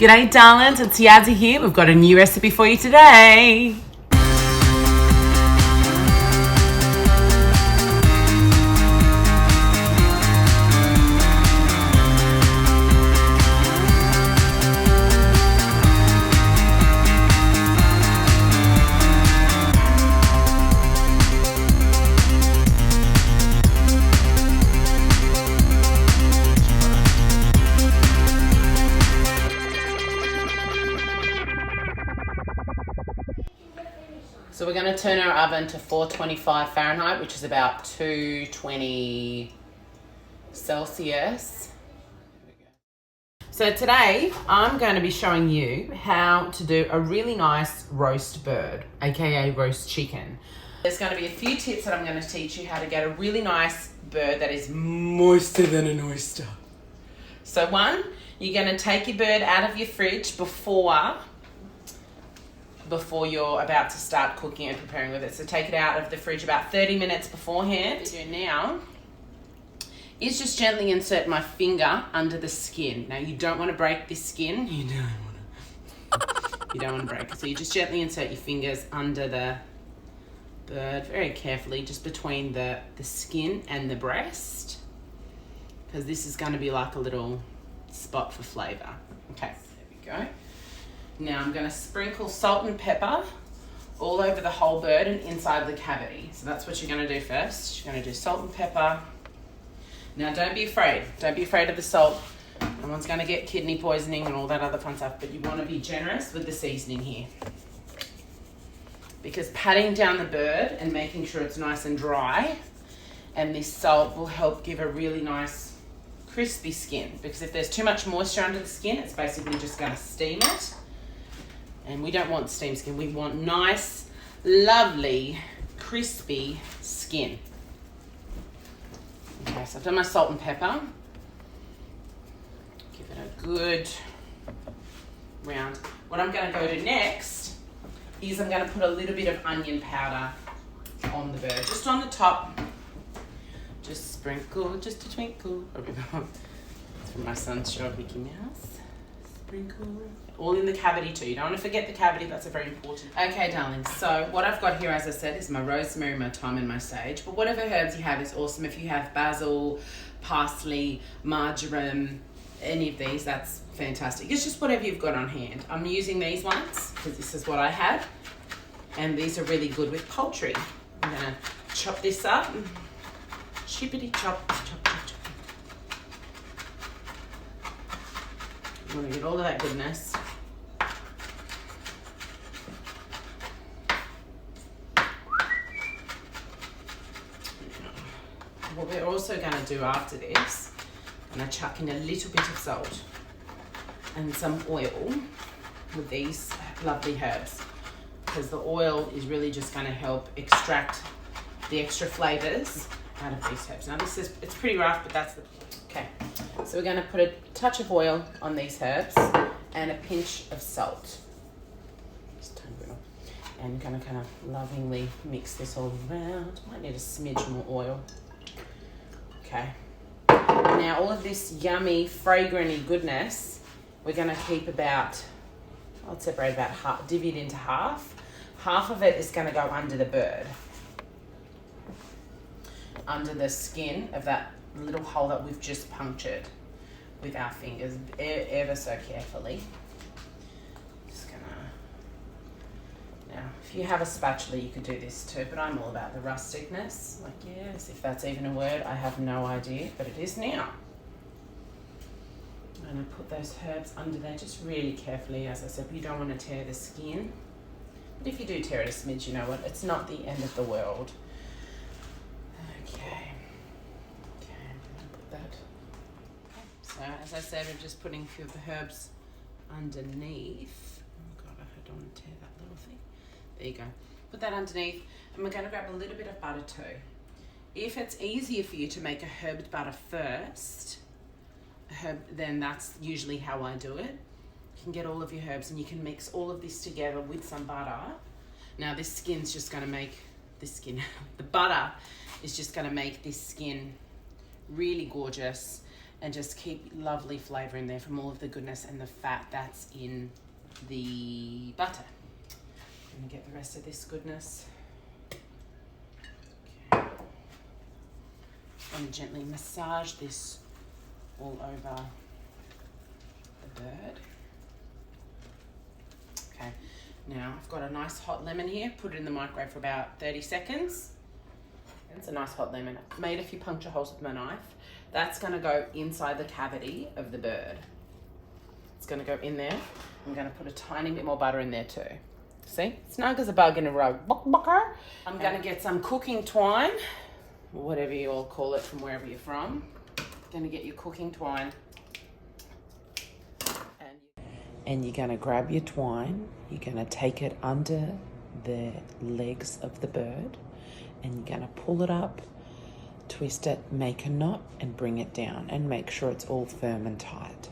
G'day darlings, it's Yazi here. We've got a new recipe for you today. So we're going to turn our oven to 425 Fahrenheit, which is about 220 Celsius. So today I'm going to be showing you how to do a really nice roast bird, aka roast chicken. There's going to be a few tips that I'm going to teach you how to get a really nice bird that is moister than an oyster. So one, you're going to take your bird out of your fridge before you're about to start cooking and preparing with it. So take it out of the fridge about 30 minutes beforehand. What I do now is just gently insert my finger under the skin. Now you don't want to break this skin. You don't want to break it. So you just gently insert your fingers under the bird very carefully, just between the skin and the breast, because this is going to be like a little spot for flavor. Okay, there we go. Now I'm going to sprinkle salt and pepper all over the whole bird and inside the cavity. So that's what you're going to do first. You're going to do salt and pepper. Now don't be afraid. Don't be afraid of the salt. No one's going to get kidney poisoning and all that other fun stuff, but you want to be generous with the seasoning here. Because patting down the bird and making sure it's nice and dry, and this salt will help give a really nice crispy skin. Because if there's too much moisture under the skin, it's basically just going to steam it. And we don't want steam skin. We want nice, lovely, crispy skin. Okay, so I've done my salt and pepper. Give it a good round. What I'm going to go to next is I'm going to put a little bit of onion powder on the bird. Just on the top. Just sprinkle, just a twinkle. It's from my son's show of Mickey Mouse. Sprinkle. All in the cavity too. You don't want to forget the cavity. That's a very important. Okay, darlings. So what I've got here, as I said, is my rosemary, my thyme, and my sage. But whatever herbs you have is awesome. If you have basil, parsley, marjoram, any of these, that's fantastic. It's just whatever you've got on hand. I'm using these ones because this is what I have. And these are really good with poultry. I'm going to chop this up. Chippity chop, chop, chop, chop. You want to get all of that goodness. What we're also going to do after this, I'm going to chuck in a little bit of salt and some oil with these lovely herbs, because the oil is really just going to help extract the extra flavors out of these herbs. Now it's pretty rough, but that's the point. Okay, so we're going to put a touch of oil on these herbs and a pinch of salt. Just turn it on. And I'm going to kind of lovingly mix this all around. Might need a smidge more oil. Okay. Now all of this yummy, fragranty goodness, we're going to keep about, I'll separate about half, divvy it into half. Half of it is going to go under the bird. Under the skin of that little hole that we've just punctured with our fingers, ever so carefully. Just gonna, now if you have a spatula you could do this too, but I'm all about the rusticness, like, yes, if that's even a word, I have no idea, but it is now. I'm gonna put those herbs under there just really carefully. As I said, you don't want to tear the skin, but if you do tear it a smidge, you know what, it's not the end of the world. So as I said, I'm just putting a few of the herbs underneath. Oh God, I don't want to tear that little thing. There you go. Put that underneath, and we're going to grab a little bit of butter too. If it's easier for you to make a herbed butter first, then that's usually how I do it. You can get all of your herbs and you can mix all of this together with some butter. Now this skin's just going to make the butter is just going to make this skin really gorgeous. and just keep lovely flavour in there from all of the goodness and the fat that's in the butter. I'm going to get the rest of this goodness. Okay. And gently massage this all over the bird. Okay, now I've got a nice hot lemon here. Put it in the microwave for about 30 seconds. It's a nice hot lemon. I've made a few puncture holes with my knife. That's going to go inside the cavity of the bird. It's going to go in there. I'm going to put a tiny bit more butter in there too. See? Snug as a bug in a rug. I'm going to get some cooking twine, whatever you all call it from wherever you're from. Going to get your cooking twine. And you're going to grab your twine. You're going to take it under the legs of the bird. And you're going to pull it up, twist it, make a knot, and bring it down. And make sure it's all firm and tight.